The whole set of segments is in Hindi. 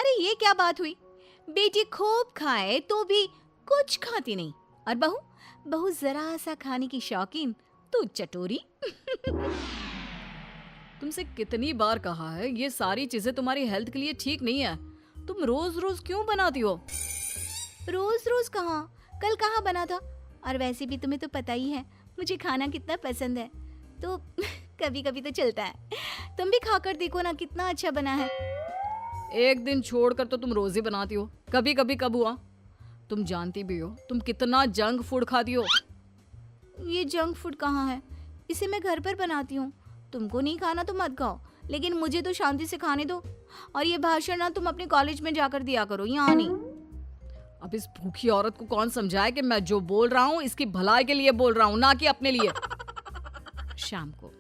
अरे ये क्या बात हुई? बेटी खूब खाए तो भी कुछ खाती नहीं, और बहू बहू जरा सा खाने की शौकीन, तू चटोरी। तुमसे कितनी बार कहा है ये सारी चीजें तुम्हारी हेल्थ के लिए ठीक नहीं है। तुम रोज रोज क्यों बनाती हो? रोज रोज कहाँ, कल कहाँ बना था। और वैसे भी तुम्हें तो पता ही है मुझे खाना कितना पसंद है, तो कभी कभी तो चलता है। तुम भी खाकर देखो ना, कितना अच्छा बना है। एक दिन छोड़कर तो तुम रोज ही बनाती हो, कभी कभी कब हुआ? तुम जानती भी हो तुम कितना जंक फूड खाती हो। ये जंक फूड कहाँ है, इसे मैं घर पर बनाती हूँ। तुमको नहीं खाना तो मत खाओ, लेकिन मुझे तो शांति से खाने दो। और ये भाषण ना तुम अपने कॉलेज में जाकर दिया करो, यहाँ नहीं। अब इस भूखी औरत को कौन समझाए कि मैं जो बोल रहा हूँ इसकी भलाई के लिए बोल रहा हूँ, ना कि अपने लिए। शाम को,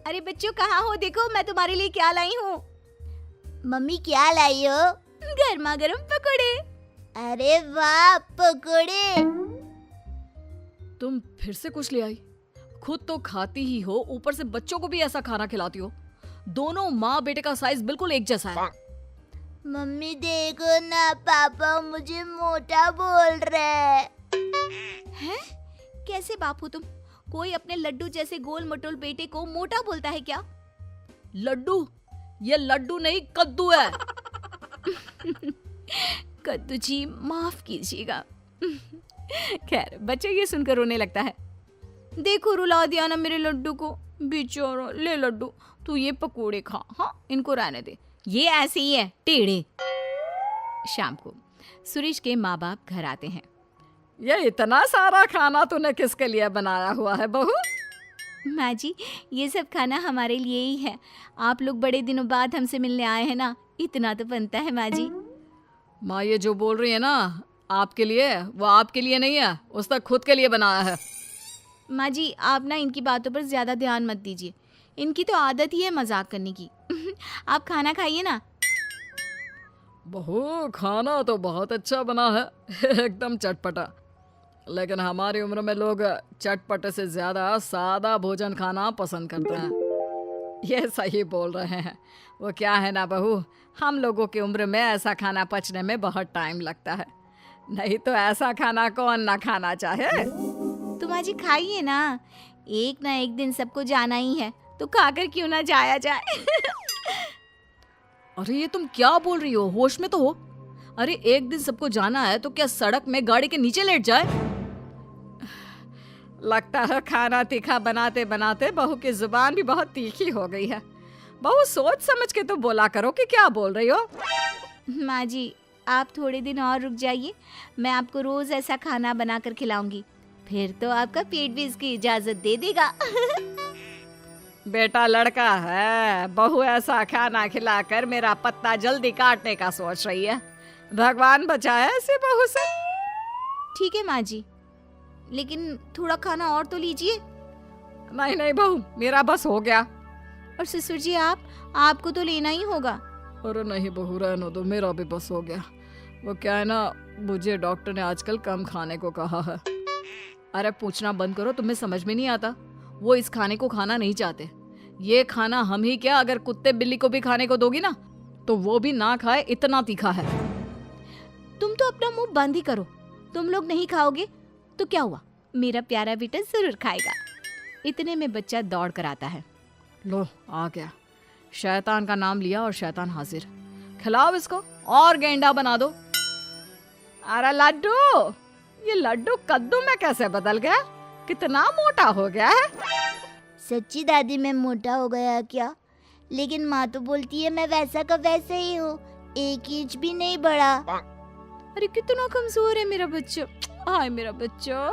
अरे बच्चों कहाँ हो, देखो मैं तुम्हारे लिए क्या लाई हूँ। मम्मी क्या लाई हो? गर्मा गर्म पकोड़े। अरे वाह, पकोड़े। तुम फिर से कुछ ले आई? खुद तो खाती ही हो, ऊपर से बच्चों को भी ऐसा खाना खिलाती हो। दोनों माँ बेटे का साइज बिल्कुल एक जैसा है। मम्मी देखो ना, पापा मुझे मोटा बोल रहे हैं? कैसे बाप हो तुम? कोई अपने लड्डू जैसे गोल मटोल बेटे को मोटा बोलता है क्या? लड्डू? ये लड्डू नहीं कद्दू है। कद्दू जी माफ कीजिएगा। खैर बच्चे ये सुनकर रोने लगता है। देखो रुला दिया ना मेरे लड्डू को, बेचारा। ले लड्डू तू ये पकोड़े खा, हाँ इनको रहने दे, ये ऐसे ही है टेढ़े। शाम को सुरेश के माँ बाप घर आते हैं। ये इतना सारा खाना तूने किसके लिए बनाया हुआ है बहू? माँ जी ये सब खाना हमारे लिए ही है, आप लोग बड़े दिनों बाद हमसे मिलने आए हैं ना, इतना तो बनता है माँ जी। माँ ये जो बोल रही है ना आपके लिए, वो आपके लिए नहीं है, उसने खुद के लिए बनाया है। माँ जी आप ना इनकी बातों पर ज्यादा ध्यान मत दीजिए, इनकी तो आदत ही है मजाक करने की। आप खाना खाइए ना। बहू खाना तो बहुत अच्छा बना है, एकदम चटपटा। लेकिन हमारी उम्र में लोग चटपटे से ज्यादा सादा भोजन खाना पसंद करते हैं। ये सही बोल रहे हैं। वो क्या है ना बहू, हम लोगों की उम्र में ऐसा खाना पचने में बहुत टाइम लगता है, नहीं तो ऐसा खाना कौन ना खाना चाहे। तो माँ जी खाइए ना, एक दिन सबको जाना ही है, तो खाकर क्यों ना जाया जाए। अरे ये तुम क्या बोल रही हो, होश में तो हो। अरे एक दिन सबको जाना है तो क्या सड़क में गाड़ी के नीचे लेट जाए? लगता है खाना तीखा बनाते बनाते बहू की जुबान भी बहुत तीखी हो गई है। बहू सोच समझ के तो बोला करो कि क्या बोल रही हो। माँ जी आप थोड़े दिन और रुक जाइए, मैं आपको रोज ऐसा खाना बनाकर खिलाऊंगी, फिर तो आपका पेट भी इसकी इजाजत दे देगा। बेटा लड़का है, बहू ऐसा खाना खिलाकर मेरा पत्ता जल्दी काटने का सोच रही है। भगवान बचाए ऐसे बहू से। ठीक है माँ जी, लेकिन थोड़ा खाना और तो लीजिए। नहीं नहीं बहू, मेरा बस हो गया। और ससुर जी आपको तो लेना ही होगा। अरे नहीं बहू रहने दो, मेरा भी बस हो गया। वो क्या है ना, मुझे डॉक्टर ने आजकल कम खाने को कहा है। अरे पूछना बंद करो, तुम्हें समझ में नहीं आता। वो इस खाने को खाना नहीं चाहते। ये खाना हम ही क्या, अगर कुत्ते बिल्ली को भी खाने को दोगी ना तो वो भी ना खाए, इतना तीखा है। तुम तो अपना मुंह बंद ही करो, तुम लोग नहीं खाओगे तो क्या हुआ, मेरा प्यारा बेटा जरूर खाएगा। इतने में बच्चा दौड़ कर आता है। लो आ गया, शैतान का नाम लिया और शैतान हाजिर। खिलाओ इसको और गेंडा बना दो। अरे लड्डू, ये लड्डू कद्दू में कैसे बदल गया, कितना मोटा हो गया है। सच्ची दादी मैं मोटा हो गया क्या? लेकिन माँ तो बोलती है मैं वैसा का वैसा ही हूँ, 1 इंच भी नहीं बढ़ा। अरे कितना कमजोर है मेरा बच्चा, हाय मेरा बच्चा।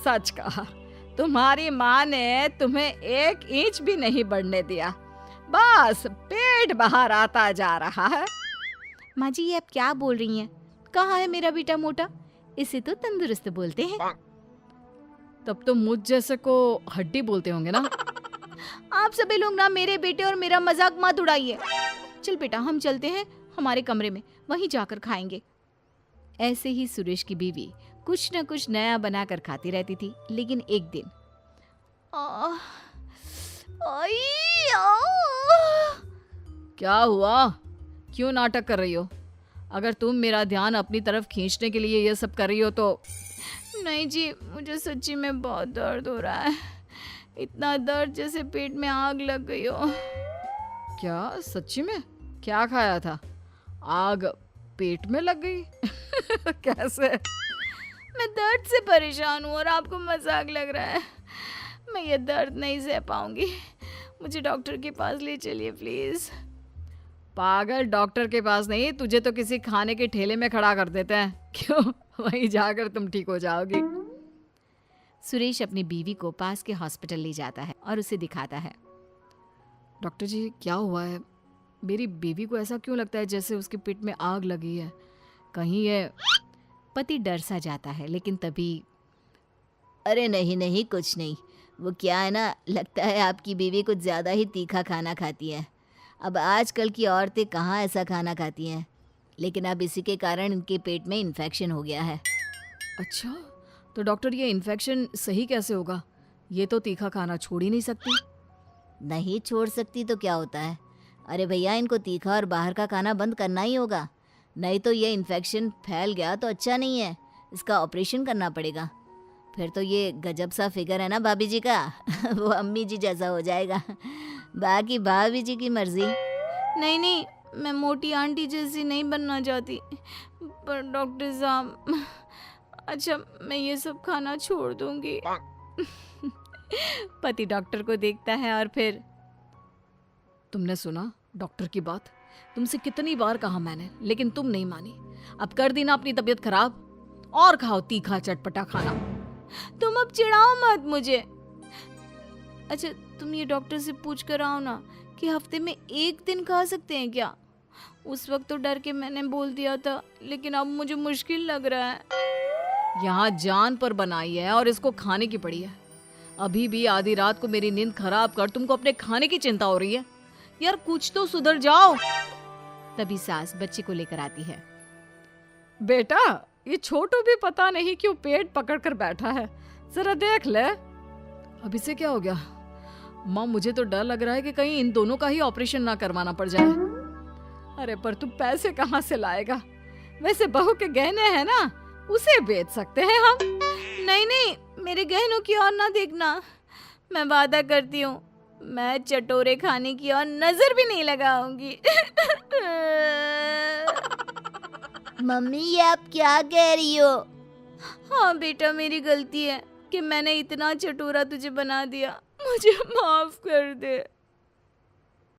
सच कहा, तुम्हारी माँ ने तुम्हें 1 इंच भी नहीं बढ़ने दिया, बस पेट बाहर आता जा रहा है। माँ जी ये आप क्या बोल रही हैं, कहाँ है मेरा बेटा मोटा, इसे तो तंदुरुस्त बोलते हैं। तब तो मुझ जैसे को हड्डी बोलते होंगे ना। आप सभी लोग ना मेरे बेटे और मेरा मजाक मत उड़ाइए। चल बेटा हम चलते हैं हमारे कमरे में, वहीं जाकर खाएंगे। ऐसे ही सुरेश की बीवी कुछ न कुछ नया बनाकर खाती रहती थी, लेकिन एक दिन क्या हुआ, क्यों नाटक कर रही हो? अगर तुम मेरा ध्यान अपनी तरफ खींचने के लिए ये सब कर रही हो तो नहीं जी, मुझे सच्ची में बहुत दर्द हो रहा है, इतना दर्द जैसे पेट में आग लग गई हो। क्या सच्ची में? क्या खाया था? आग पेट में लग गई? कैसे? मैं दर्द से परेशान हूँ और आपको मजाक लग रहा है। मैं ये दर्द नहीं सह पाऊंगी, मुझे डॉक्टर के पास ले चलिए प्लीज। पागल, डॉक्टर के पास नहीं, तुझे तो किसी खाने के ठेले में खड़ा कर देते हैं। क्यों? वहीं जाकर तुम ठीक हो जाओगी। सुरेश अपनी बीवी को पास के हॉस्पिटल ले जाता है और उसे दिखाता है। डॉक्टर जी, क्या हुआ है? मेरी बीवी को ऐसा क्यों लगता है जैसे उसके पेट में आग लगी है? कहीं ये... पति डर सा जाता है, लेकिन तभी अरे नहीं नहीं, कुछ नहीं। वो क्या है ना, लगता है आपकी बीवी कुछ ज़्यादा ही तीखा खाना खाती है। अब आजकल की औरतें कहाँ ऐसा खाना खाती हैं, लेकिन अब इसी के कारण इनके पेट में इन्फेक्शन हो गया है। अच्छा, तो डॉक्टर ये इन्फेक्शन सही कैसे होगा? ये तो तीखा खाना छोड़ ही नहीं सकती। नहीं छोड़ सकती तो क्या होता है? अरे भैया, इनको तीखा और बाहर का खाना बंद करना ही होगा, नहीं तो ये इन्फेक्शन फैल गया तो अच्छा नहीं है। इसका ऑपरेशन करना पड़ेगा। फिर तो ये गजब सा फिगर है ना भाभी जी का वो अम्मी जी जैसा हो जाएगा। बाकी भाभी जी की मर्जी। नहीं नहीं, मैं मोटी आंटी जैसी नहीं बनना चाहती, पर डॉक्टर साहब, अच्छा मैं ये सब खाना छोड़ दूंगी। पति डॉक्टर को देखता है और फिर तुमने सुना डॉक्टर की बात? तुमसे कितनी बार कहा मैंने, लेकिन तुम नहीं मानी। अब कर दी ना अपनी तबीयत खराब, और खाओ तीखा चटपटा खाना। तुम अब चिढ़ाओ मत मुझे। अच्छा तुम ये डॉक्टर से पूछ कर आओ ना कि हफ्ते में 1 दिन खा सकते हैं क्या? उस वक्त तो डर के मैंने बोल दिया था, लेकिन अब मुझे मुश्किल लग रहा है। यहाँ जान पर बनाई है और इसको खाने की पड़ी है। अभी भी आधी रात को मेरी नींद खराब कर तुमको अपने खाने की चिंता हो रही है। यार कुछ तो सुधर जाओ। तभी सास बच्चे को लेकर आती है। बेटा, ये छोटू भी पता नहीं क्यों पेट पकड़ कर बैठा है, जरा देख ले। अभी से क्या हो गया? माँ, मुझे तो डर लग रहा है कि कहीं इन दोनों का ही ऑपरेशन ना करवाना पड़ जाए। अरे पर तू पैसे कहाँ से लाएगा? वैसे बहू के गहने हैं ना, उसे बेच सकते हैं हम। नहीं नहीं, मेरे गहनों की ओर ना देखना। मैं वादा करती हूँ, मैं चटोरे खाने की ओर नजर भी नहीं लगाऊंगी। मम्मी, ये आप क्या कह रही हो? हाँ बेटा, मेरी गलती है कि मैंने इतना चटोरा तुझे बना दिया, मुझे माफ कर दे।